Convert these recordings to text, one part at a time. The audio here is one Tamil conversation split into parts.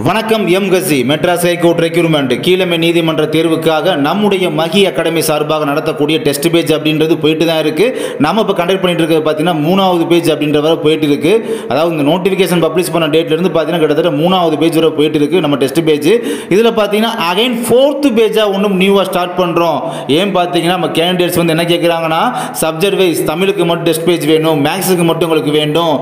வணக்கம் எம்கசி மெட்ராஸ் ஹைகோர்ட் ரெக்ரூட்மெண்ட் கீழமை நீதிமன்ற தேர்வுக்காக நம்முடைய மகி அகாடமி சார்பாக நடத்தக்கூடிய டெஸ்ட் பேஜ் அப்படின்றது போயிட்டு தான் இருக்குது. நம்ம இப்போ கண்டக்ட் பண்ணிட்டு இருக்கிறது பார்த்தீங்கன்னா 3வது பேஜ் அப்படின்ற வரை போயிட்டு இருக்குது. அதாவது இந்த நோட்டிஃபிகேஷன் பப்ளிஷ் பண்ண டேட்லேருந்து பார்த்தீங்கன்னா கிட்டத்தட்ட 3வது பேஜ் வரை போயிட்டு இருக்குது நம்ம டெஸ்ட் பேஜ். இதில் பார்த்தீங்கன்னா அகைன் 4th பேஜாக ஒன்றும் நியூவாக ஸ்டார்ட் பண்ணுறோம். ஏன் பார்த்தீங்கன்னா நம்ம கேண்டிடேட்ஸ் வந்து என்ன கேட்குறாங்கன்னா சப்ஜெக்ட் வைஸ் தமிழுக்கு மட்டும் டெஸ்ட் பேஜ் வேணும், மேக்ஸுக்கு மட்டும் உங்களுக்கு வேண்டும்,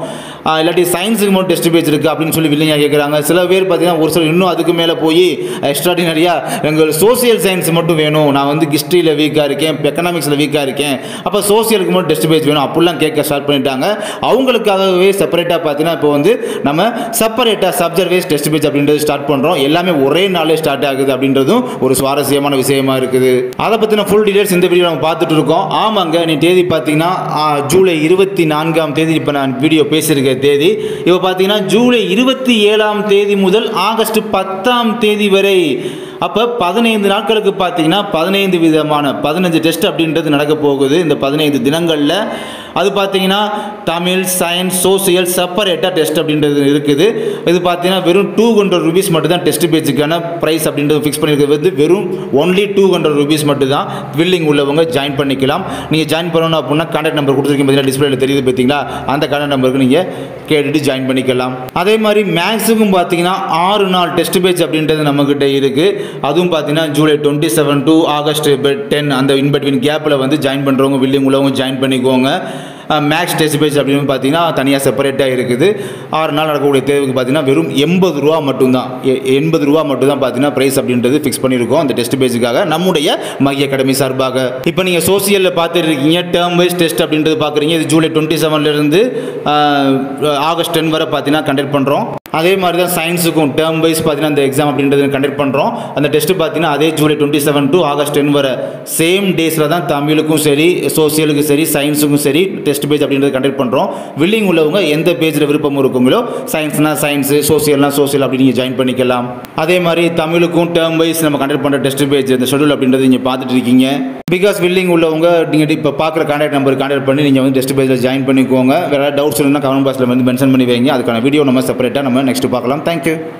இல்லாட்டி சயின்ஸுக்கு மட்டும் டெஸ்ட் பேஜ் இருக்குது அப்படின்னு சொல்லி வில்லிங்க கேட்குறாங்க. சில பேர் பார்த்தீங்கன்னா ஒரு சில இன்னும் அதுக்கு மேலே போய் எக்ஸ்ட்ராடினரியாக எங்கள் சோசியல் சயின்ஸ் மட்டும் வேணும், நான் வந்து ஹிஸ்ட்ரியில் வீக்காக இருக்கேன், எக்கனாமிக்ஸில் வீக்காக இருக்கேன், அப்போ சோசியலுக்கு மட்டும் டெஸ்ட் பேஜ் வேணும் அப்படிலாம் கேட்க ஸ்டார்ட் பண்ணிட்டாங்க. அவங்களுக்காகவே செப்பரேட்டாக பார்த்தீங்கன்னா இப்போ வந்து நம்ம செப்பரேட்டாக சப்ஜெக்ட் வைஸ் டெஸ்ட் பேஜ் அப்படின்றது ஸ்டார்ட் பண்ணுறோம். எல்லாமே ஒரே நாளே ஸ்டார்ட் ஆகுது அப்படின்றதும் ஒரு சுவாரஸ்யமான விஷயமா இருக்குது. அதை பற்றின ஃபுல் டீடைல்ஸ் இந்த வீடியோ நம்ம பார்த்துட்டு இருக்கோம். ஆமாங்க, நீ தேதி பார்த்தீங்கன்னா ஜூலை 24ஆம் தேதி இப்போ நான் வீடியோ பேசியிருக்க தேதி. இப்போ பார்த்தீங்கன்னா ஜூலை 27ஆம் தேதி முதல் ஆகஸ்ட் 10ஆம் தேதி வரை, அப்போ 15 நாட்களுக்கு பார்த்தீங்கன்னா 15 விதமான 15 டெஸ்ட் அப்படின்றது நடக்க போகுது. இந்த 15 தினங்களில் அது பார்த்தீங்கன்னா தமிழ், சயின்ஸ், சோசியல் செப்பரேட்டாக டெஸ்ட் அப்படின்றது இருக்குது. இது பார்த்தீங்கன்னா வெறும் 200 ரூபீஸ் மட்டும் தான் டெஸ்ட் பேஜுக்கான ப்ரைஸ் அப்படின்றது ஃபிக்ஸ் பண்ணியிருக்கிறது. வந்து வெறும் ஒன்லி 200 ரூபீஸ் மட்டும் தான் வில்லிங் உள்ளவங்க ஜாயின் பண்ணிக்கலாம். நீங்கள் ஜாயின் பண்ணணும் அப்படின்னா கான்டாக்ட் நம்பர் கொடுத்துருக்கீங்க பார்த்தீங்கன்னா, டிஸ்பிளேல தெரியுது பார்த்தீங்களா, அந்த கான்டாக்ட் நம்பருக்கு நீங்கள் கேட்டுட்டு ஜாயின் பண்ணிக்கலாம். அதே மாதிரி மேக்ஸுக்கும் பார்த்தீங்கன்னா 6 நாள் டெஸ்ட் பேஜ் அப்படின்றது நம்மக்கிட்ட இருக்குது. அதுவும் பார்த்தீங்கன்னா ஜூலை 27 டு ஆகஸ்ட் 10 அந்த இன்பிட்வீன் கேப்பில் வந்து ஜாயின் பண்ணுறவங்க வில்லிங் உள்ளவங்க ஜாயின் பண்ணிக்கோங்க. மேக்ஸ் டெஸ்ட் பேஜ் அப்படின்னு பார்த்தீங்கன்னா தனியாக செப்பரேட்டாக இருக்குது. 6 நாள் நடக்கக்கூடிய தேர்வுக்கு பார்த்தீங்கன்னா வெறும் 80 ரூபா மட்டும்தான், 80 ரூபா மட்டும் தான் பார்த்தீங்கன்னா ப்ரைஸ் அப்படின்றது ஃபிக்ஸ் பண்ணியிருக்கோம் அந்த டெஸ்ட் பேஜுக்காக நம்முடைய மகி அகாடமி சார்பாக. இப்போ நீங்கள் சோசியலில் பார்த்துட்டு இருக்கீங்க டேர்ம் வைஸ் டெஸ்ட் அப்படின்றது பார்க்குறீங்க. இது ஜூலை 27லேருந்து ஆகஸ்ட் 10 வரை பார்த்தீங்கன்னா கண்டக்ட் பண்ணுறோம். அதே மாதிரி தான் சயின்ஸுக்கும் டேர்ம் வைஸ் பார்த்தீங்கன்னா அந்த எக்ஸாம் அப்படின்றது கண்டக்ட் பண்ணுறோம். அந்த டெஸ்ட் பார்த்தீங்கன்னா அதே ஜூலை 27 டு ஆகஸ்ட் 10 வரை சேம் டேஸில் தான் தமிழுக்கும் சரி, சோசியலுக்கும் சரி, சயின்ஸுக்கும் சரி டெஸ்ட் பேஜ் அப்படின்றது கண்டக்ட் பண்ணுறோம். வில்லிங் உள்ளவங்க எந்த பேஜில் விருப்பம் இருக்குங்களோ, சயின்ஸ்னா சயின்ஸு, சோசியல்னா சோசியல் அப்படி நீங்கள் ஜாயின் பண்ணிக்கலாம். அதே மாதிரி தமிழுக்கும் டேர்ம் வைஸ் நம்ம கண்டக்ட் பண்ணுற டெஸ்ட் பேஜ் இந்த ஷெடியூல் அப்படின்றது நீங்கள் பார்த்துட்டு இருக்கீங்க. பிகாஸ் வில்லிங் உள்ளவங்க நீங்கள் இப்போ பார்க்குற கான்டாக்ட் நம்பர் கான்டாக்ட் பண்ணி நீங்கள் வந்து டெஸ்ட் பேஜில் ஜாயின் பண்ணிக்கோங்க. வேறு டவுட்ஸ் இல்லைன்னா கமெண்ட் பாக்ஸில் வந்து மென்ஷன் பண்ணி வைங்க. அதுக்கான வீடியோ நம்ம செப்பரேட்டாக நம்ம நெக்ஸ்ட் பார்க்கலாம். தேங்க்யூ.